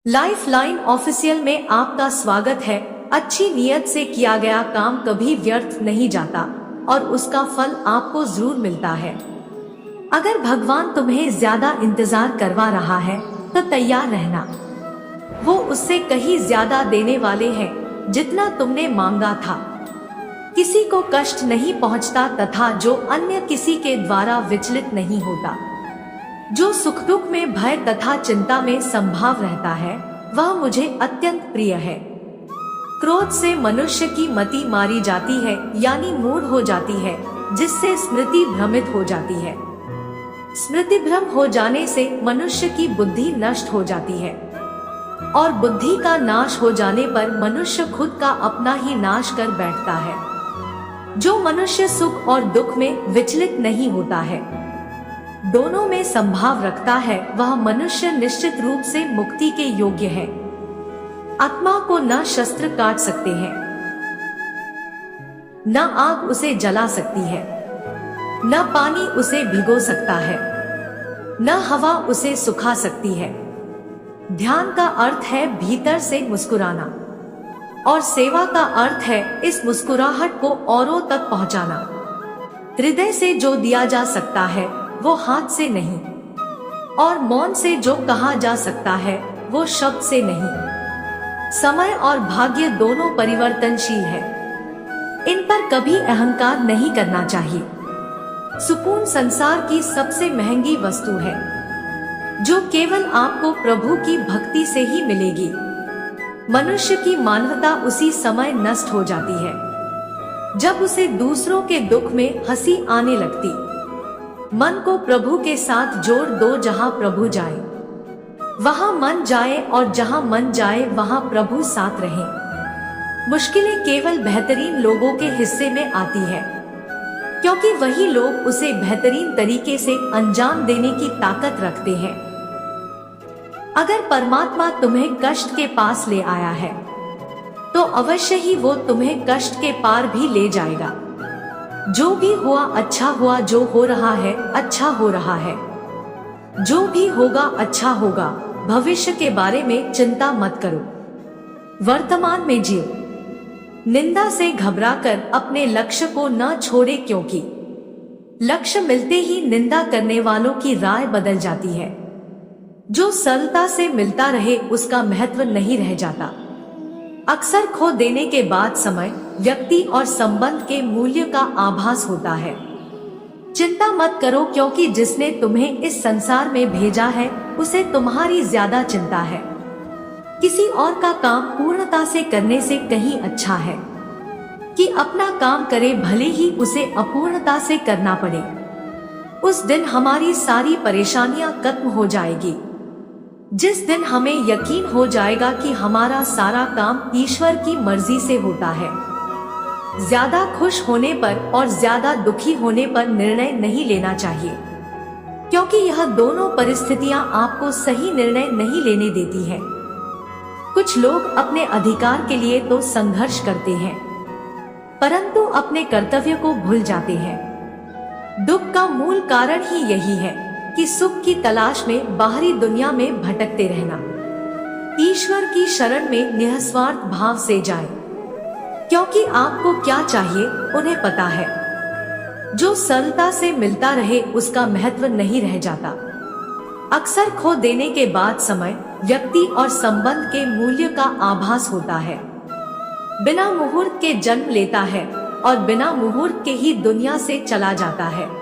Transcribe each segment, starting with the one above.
Lifeline official में आपका स्वागत है। अच्छी नीयत से किया गया काम कभी व्यर्थ नहीं जाता और उसका फल आपको जरूर मिलता है। अगर भगवान तुम्हें ज्यादा इंतजार करवा रहा है तो तैयार रहना। वो उससे कहीं ज्यादा देने वाले हैं जितना तुमने मांगा था। किसी को कष्ट नहीं पहुंचता तथा जो अन्य किसी के द्वारा विचलित नहीं होता। जो सुख दुख में भय तथा चिंता में संभाव रहता है वह मुझे अत्यंत प्रिय है। क्रोध से मनुष्य की मति मारी जाती है यानी मूढ़ हो जाती है, जिससे स्मृति भ्रमित हो जाती है। स्मृति भ्रम हो जाने से मनुष्य की बुद्धि नष्ट हो जाती है और बुद्धि का नाश हो जाने पर मनुष्य खुद का अपना ही नाश कर बैठता है। जो मनुष्य सुख और दुख में विचलित नहीं होता है, दोनों में संभाव रखता है, वह मनुष्य निश्चित रूप से मुक्ति के योग्य है। आत्मा को न शस्त्र काट सकते हैं, न आग उसे जला सकती है, न पानी उसे भिगो सकता है, न हवा उसे सुखा सकती है। ध्यान का अर्थ है भीतर से मुस्कुराना और सेवा का अर्थ है इस मुस्कुराहट को औरों तक पहुंचाना। हृदय से जो दिया जा सकता है वो हाथ से नहीं, और मौन से जो कहा जा सकता है वो शब्द से नहीं। समय और भाग्य दोनों परिवर्तनशील है, इन पर कभी अहंकार नहीं करना चाहिए। सुकून संसार की सबसे महंगी वस्तु है जो केवल आपको प्रभु की भक्ति से ही मिलेगी। मनुष्य की मानवता उसी समय नष्ट हो जाती है जब उसे दूसरों के दुख में हंसी आने लगती। मन को प्रभु के साथ जोड़ दो, जहां प्रभु जाए वहां मन जाए और जहां मन जाए वहां प्रभु साथ रहे। मुश्किलें केवल बेहतरीन लोगों के हिस्से में आती है, क्योंकि वही लोग उसे बेहतरीन तरीके से अंजाम देने की ताकत रखते हैं। अगर परमात्मा तुम्हें कष्ट के पास ले आया है तो अवश्य ही वो तुम्हें कष्ट के पार भी ले जाएगा। जो भी हुआ अच्छा हुआ, जो हो रहा है अच्छा हो रहा है, जो भी होगा अच्छा होगा। भविष्य के बारे में चिंता मत करो, वर्तमान में जियो। निंदा से घबराकर अपने लक्ष्य को न छोड़े, क्योंकि लक्ष्य मिलते ही निंदा करने वालों की राय बदल जाती है। जो सरलता से मिलता रहे उसका महत्व नहीं रह जाता। अक्सर खो देने के बाद समय, व्यक्ति और संबंध के मूल्य का आभास होता है। चिंता मत करो, क्योंकि जिसने तुम्हें इस संसार में भेजा है उसे तुम्हारी ज्यादा चिंता है। किसी और का काम पूर्णता से करने से कहीं अच्छा है कि अपना काम करे, भले ही उसे अपूर्णता से करना पड़े। उस दिन हमारी सारी परेशानियां खत्म हो जाएगी, जिस दिन हमें यकीन हो जाएगा कि हमारा सारा काम ईश्वर की मर्जी से होता है। ज्यादा खुश होने पर और ज्यादा दुखी होने पर निर्णय नहीं लेना चाहिए, क्योंकि यह दोनों परिस्थितियां आपको सही निर्णय नहीं लेने देती है। कुछ लोग अपने अधिकार के लिए तो संघर्ष करते हैं, परंतु अपने कर्तव्य को भूल जाते हैं। दुख का मूल कारण ही यही है कि सुख की तलाश में बाहरी दुनिया में भटकते रहना। ईश्वर की शरण में निस्वार्थ भाव से जाएं, क्योंकि आपको क्या चाहिए उन्हें पता है। जो सरलता से मिलता रहे उसका महत्व नहीं रह जाता। अक्सर खो देने के बाद समय, व्यक्ति और संबंध के मूल्य का आभास होता है। बिना मुहूर्त के जन्म लेता है और बिना मुहूर्त के ही दुनिया से चला जाता है।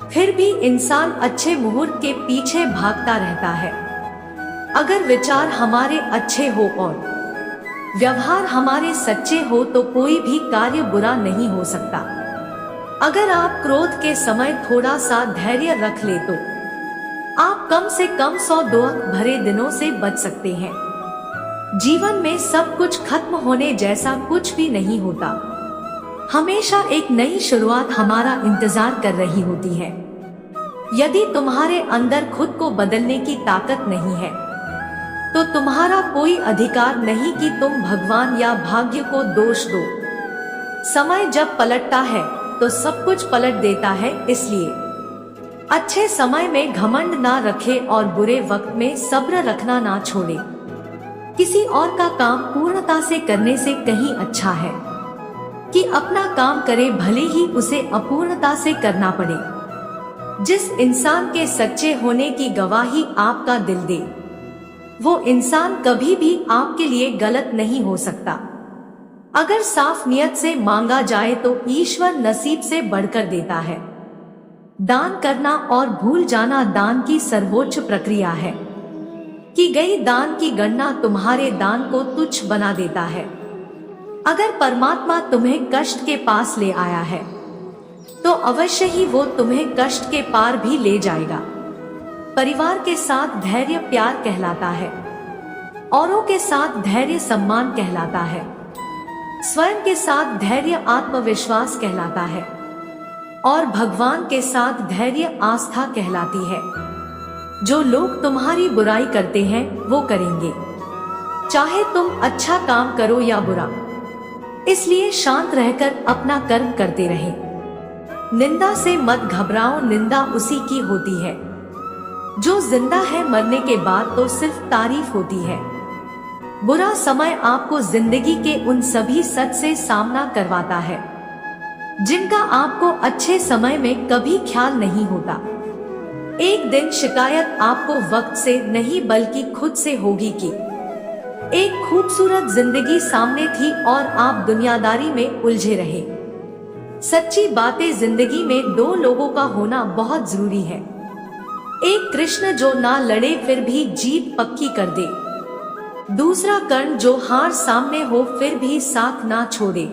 फिर भी इंसान अच्छे मुहूर्त के पीछे भागता रहता है। अगर विचार हमारे अच्छे हो और व्यवहार हमारे सच्चे हो तो कोई भी कार्य बुरा नहीं हो सकता। अगर आप क्रोध के समय थोड़ा सा धैर्य रख ले तो आप कम से कम 100 दुख भरे दिनों से बच सकते हैं। जीवन में सब कुछ खत्म होने जैसा कुछ भी नहीं होता। हमेशा एक नई शुरुआत हमारा इंतजार कर रही होती है। यदि तुम्हारे अंदर खुद को बदलने की ताकत नहीं है तो तुम्हारा कोई अधिकार नहीं कि तुम भगवान या भाग्य को दोष दो। समय जब पलटता है तो सब कुछ पलट देता है, इसलिए अच्छे समय में घमंड ना रखे और बुरे वक्त में सब्र रखना ना छोड़े। किसी और का काम पूर्णता से करने से कहीं अच्छा है कि अपना काम करे, भले ही उसे अपूर्णता से करना पड़े। जिस इंसान के सच्चे होने की गवाही आपका दिल दे, वो इंसान कभी भी आपके लिए गलत नहीं हो सकता। अगर साफ नियत से मांगा जाए तो ईश्वर नसीब से बढ़कर देता है। दान करना और भूल जाना दान की सर्वोच्च प्रक्रिया है। की गई दान की गणना तुम्हारे दान को तुच्छ बना देता है। अगर परमात्मा तुम्हें कष्ट के पास ले आया है तो अवश्य ही वो तुम्हें कष्ट के पार भी ले जाएगा। परिवार के साथ धैर्य प्यार कहलाता है, औरों के साथ धैर्य सम्मान कहलाता है, स्वयं के साथ धैर्य आत्मविश्वास कहलाता है और भगवान के साथ धैर्य आस्था कहलाती है। जो लोग तुम्हारी बुराई करते हैं वो करेंगे, चाहे तुम अच्छा काम करो या बुरा। इसलिए शांत रहकर अपना कर्म करते रहे। निंदा से मत घबराओ, निंदा उसी की होती है जो जिंदा है। मरने के बाद तो सिर्फ तारीफ होती है। बुरा समय आपको जिंदगी के उन सभी सच से सामना करवाता है जिनका आपको अच्छे समय में कभी ख्याल नहीं होता। एक दिन शिकायत आपको वक्त से नहीं बल्कि खुद से होगी कि एक खूबसूरत जिंदगी सामने थी और आप दुनियादारी में उलझे रहे। सच्ची बातें जिंदगी में दो लोगों का होना बहुत जरूरी है। एक कृष्ण जो ना लड़े फिर भी जीत पक्की कर दे, दूसरा कर्ण जो हार सामने हो फिर भी साथ ना छोड़े।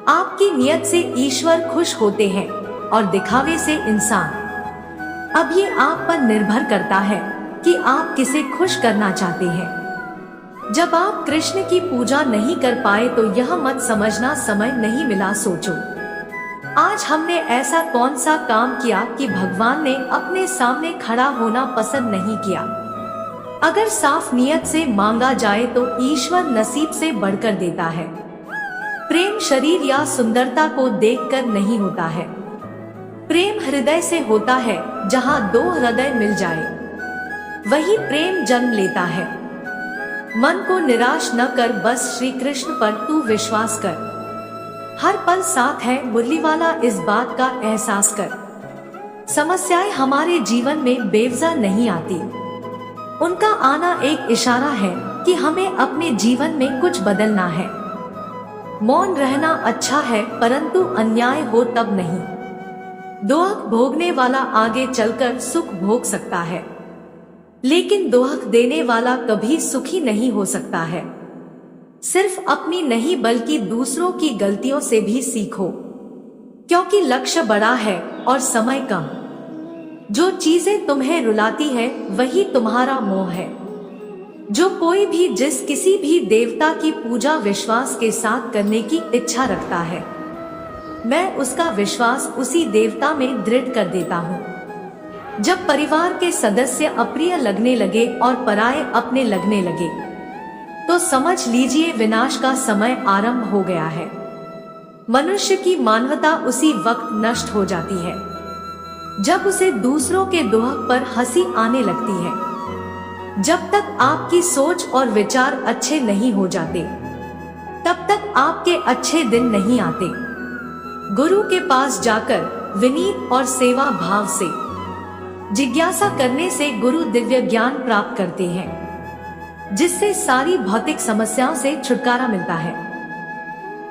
आपकी नियत से ईश्वर खुश होते हैं और दिखावे से इंसान। अब ये आप पर निर्भर करता है कि आप किसे खुश करना चाहते हैं। जब आप कृष्ण की पूजा नहीं कर पाए तो यह मत समझना समय नहीं मिला। सोचो, आज हमने ऐसा कौन सा काम किया कि भगवान ने अपने सामने खड़ा होना पसंद नहीं किया। अगर साफ नियत से मांगा जाए तो ईश्वर नसीब से बढ़कर देता है। प्रेम शरीर या सुंदरता को देखकर नहीं होता है। प्रेम हृदय से होता है। जहाँ दो हृदय मिल जाए वही प्रेम जन्म लेता है। मन को निराश न कर, बस श्री कृष्ण पर तू विश्वास कर। हर पल साथ है मुरली वाला, इस बात का एहसास कर। समस्याएं हमारे जीवन में बेवजह नहीं आती। उनका आना एक इशारा है कि हमें अपने जीवन में कुछ बदलना है। मौन रहना अच्छा है, परंतु अन्याय हो तब नहीं। दोहक भोगने वाला आगे चलकर सुख भोग सकता है, लेकिन दोहक देने वाला कभी सुखी नहीं हो सकता है। सिर्फ अपनी नहीं बल्कि दूसरों की गलतियों से भी सीखो, क्योंकि लक्ष्य बड़ा है और समय कम। जो चीजें तुम्हें रुलाती है वही तुम्हारा मोह है। जो कोई भी जिस किसी भी देवता की पूजा विश्वास के साथ करने की इच्छा रखता है, मैं उसका विश्वास उसी देवता में दृढ़ कर देता हूँ। जब परिवार के सदस्य अप्रिय लगने लगे और पराये अपने लगने लगे तो समझ लीजिए विनाश का समय आरंभ हो गया है। मनुष्य की मानवता उसी वक्त नष्ट हो जाती है जब उसे दूसरों के दोहक पर हंसी आने लगती है। जब तक आपकी सोच और विचार अच्छे नहीं हो जाते तब तक आपके अच्छे दिन नहीं आते। गुरु के पास जाकर विनीत और सेवा भाव से जिज्ञासा करने से गुरु दिव्य ज्ञान प्राप्त करते हैं, जिससे सारी भौतिक समस्याओं से छुटकारा मिलता है।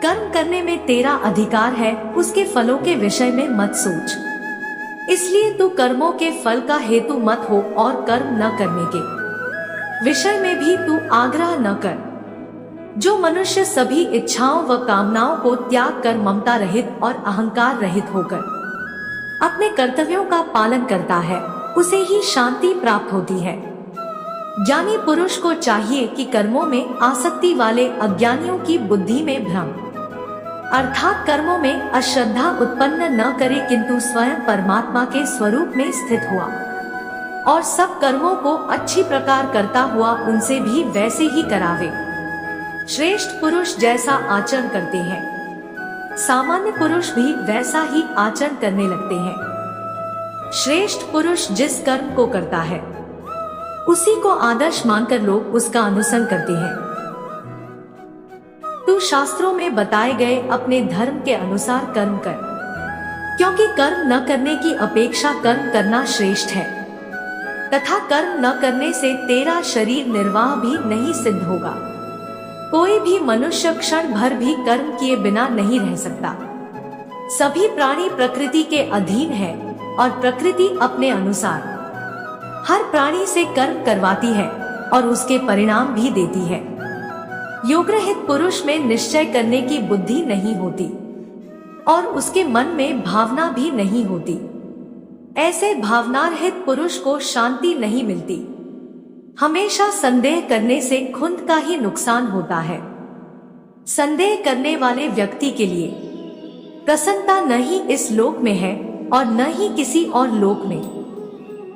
कर्म करने में तेरा अधिकार है, उसके फलों के विषय में मत सोच। इसलिए तू कर्मों के फल का हेतु मत हो और कर्म न करने के विषय में भी तू आग्रह न कर। जो मनुष्य सभी इच्छाओं व कामनाओं को त्याग कर ममता रहित और अहंकार रहित होकर अपने कर्तव्यों का पालन करता है, उसे ही शांति प्राप्त होती है। ज्ञानी पुरुष को चाहिए कि कर्मों में आसक्ति वाले अज्ञानियों की बुद्धि में भ्रम अर्थात कर्मों में अश्रद्धा उत्पन्न न करे, किंतु स्वयं परमात्मा के स्वरूप में स्थित हुआ और सब कर्मों को अच्छी प्रकार करता हुआ उनसे भी वैसे ही करावे। श्रेष्ठ पुरुष जैसा आचरण करते हैं, सामान्य पुरुष भी वैसा ही आचरण करने लगते हैं। श्रेष्ठ पुरुष जिस कर्म को करता है उसी को आदर्श मानकर लोग उसका अनुसरण करते हैं। तू शास्त्रों में बताए गए अपने धर्म के अनुसार कर्म कर, क्योंकि कर्म न करने की अपेक्षा कर्म करना श्रेष्ठ है, तथा कर्म न करने से तेरा शरीर निर्वाह भी नहीं सिद्ध होगा। कोई भी मनुष्य क्षण भर भी कर्म किए बिना नहीं रह सकता। सभी प्राणी प्रकृति के अधीन है और प्रकृति अपने अनुसार हर प्राणी से कर्म करवाती है और उसके परिणाम भी देती है। योगरहित पुरुष में निश्चय करने की बुद्धि नहीं होती और उसके मन में भावना भी नहीं होती। ऐसे भावनारहित पुरुष को शांति नहीं मिलती। हमेशा संदेह करने से खुद का ही नुकसान होता है। संदेह करने वाले व्यक्ति के लिए प्रसन्नता न ही इस लोक में है और न ही किसी और लोक में।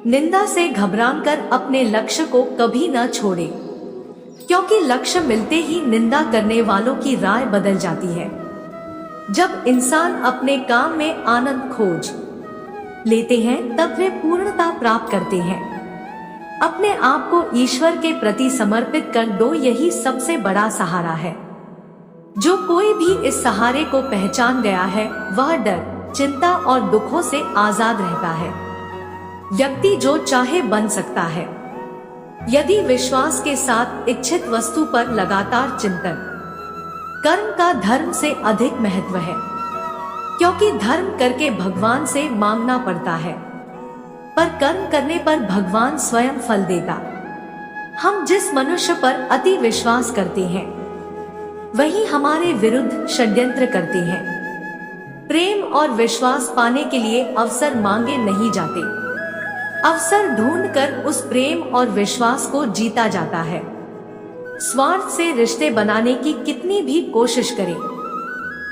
निंदा से घबराकर अपने लक्ष्य को कभी न छोड़े, क्योंकि लक्ष्य मिलते ही निंदा करने वालों की राय बदल जाती है। जब इंसान अपने काम में आनंद खोज लेते हैं तब वे पूर्णता प्राप्त करते हैं। अपने आप को ईश्वर के प्रति समर्पित कर दो, यही सबसे बड़ा सहारा है। जो कोई भी इस सहारे को पहचान गया है वह डर, चिंता और दुखों से आजाद रहता है। व्यक्ति जो चाहे बन सकता है, यदि विश्वास के साथ इच्छित वस्तु पर लगातार चिंतन। कर्म का धर्म से अधिक महत्व है, क्योंकि धर्म करके भगवान से मांगना पड़ता है, पर कर्म करने पर भगवान स्वयं फल देता। हम जिस मनुष्य पर अति विश्वास करते हैं वही हमारे विरुद्ध षड्यंत्र करते हैं। प्रेम और विश्वास पाने के लिए अवसर मांगे नहीं जाते, अवसर ढूंढकर उस प्रेम और विश्वास को जीता जाता है। स्वार्थ से रिश्ते बनाने की कितनी भी कोशिश करें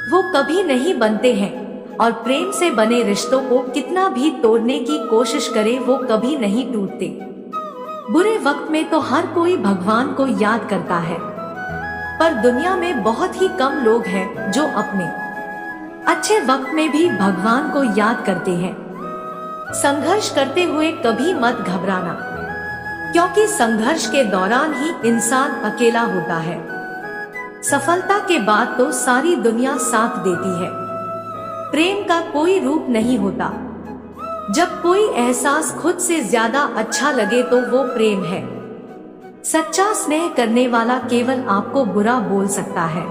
वो कभी नहीं बनते हैं, और प्रेम से बने रिश्तों को कितना भी तोड़ने की कोशिश करे वो कभी नहीं टूटते। बुरे वक्त में तो हर कोई भगवान को याद करता है, पर दुनिया में बहुत ही कम लोग हैं जो अपने अच्छे वक्त में भी भगवान को याद करते हैं। संघर्ष करते हुए कभी मत घबराना, क्योंकि संघर्ष के दौरान ही इंसान अकेला होता है। सफलता के बाद तो सारी दुनिया साथ देती है। प्रेम का कोई रूप नहीं होता। जब कोई एहसास खुद से ज्यादा अच्छा लगे तो वो प्रेम है। सच्चा स्नेह करने वाला केवल आपको बुरा बोल सकता है,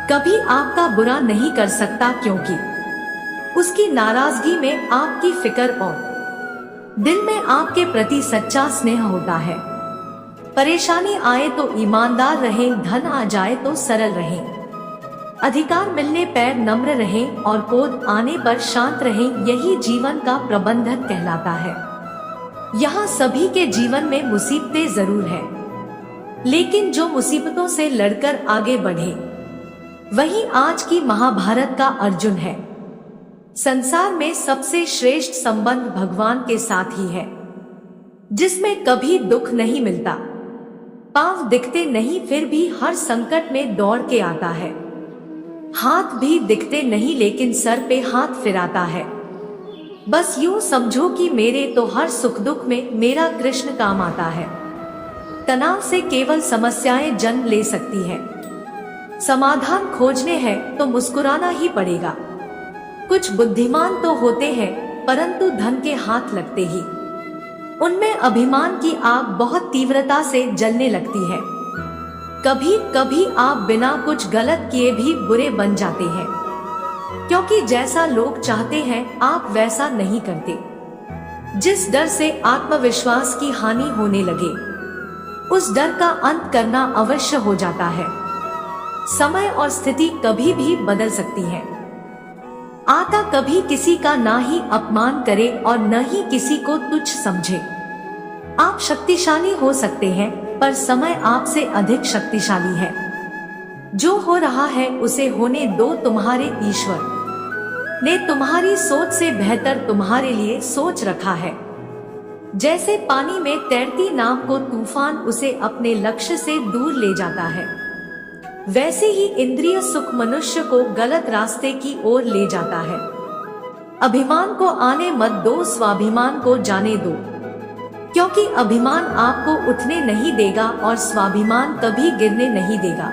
कभी आपका बुरा नहीं कर सकता, क्योंकि उसकी नाराजगी में आपकी फिक्र और दिल में आपके प्रति सच्चा स्नेह होता है। परेशानी आए तो ईमानदार रहें, धन आ जाए तो सरल रहें, अधिकार मिलने पर नम्र रहें और क्रोध आने पर शांत रहें। यही जीवन का प्रबंधन कहलाता है। यहाँ सभी के जीवन में मुसीबतें जरूर है, लेकिन जो मुसीबतों से लड़कर आगे बढ़े वही आज की महाभारत का अर्जुन है। संसार में सबसे श्रेष्ठ संबंध भगवान के साथ ही है, जिसमें कभी दुख नहीं मिलता। पांव दिखते नहीं फिर भी हर संकट में दौड़ के आता है। हाथ भी दिखते नहीं लेकिन सर पे हाथ फिराता है। बस यूं समझो कि मेरे तो हर सुख दुख में मेरा कृष्ण काम आता है। तनाव से केवल समस्याएं जन्म ले सकती है। समाधान खोजने हैं तो मुस्कुराना ही पड़ेगा। कुछ बुद्धिमान तो होते हैं, परंतु धन के हाथ लगते ही उनमें अभिमान की आग बहुत तीव्रता से जलने लगती है। कभी कभी आप बिना कुछ गलत किए भी बुरे बन जाते हैं, क्योंकि जैसा लोग चाहते हैं आप वैसा नहीं करते। जिस डर से आत्मविश्वास की हानि होने लगे उस डर का अंत करना अवश्य हो जाता है। समय और स्थिति कभी भी बदल सकती है। आता कभी किसी का ना ही अपमान करे और न ही किसी को तुच्छ समझे। आप शक्तिशाली हो सकते हैं, पर समय आपसे अधिक शक्तिशाली है। जो हो रहा है उसे होने दो। तुम्हारे ईश्वर ने तुम्हारी सोच से बेहतर तुम्हारे लिए सोच रखा है। जैसे पानी में तैरती नाव को तूफान उसे अपने लक्ष्य से दूर ले जाता है, वैसे ही इंद्रिय सुख मनुष्य को गलत रास्ते की ओर ले जाता है। अभिमान को आने मत दो, स्वाभिमान को जाने दो। क्योंकि अभिमान आपको उठने नहीं देगा और स्वाभिमान कभी गिरने नहीं देगा।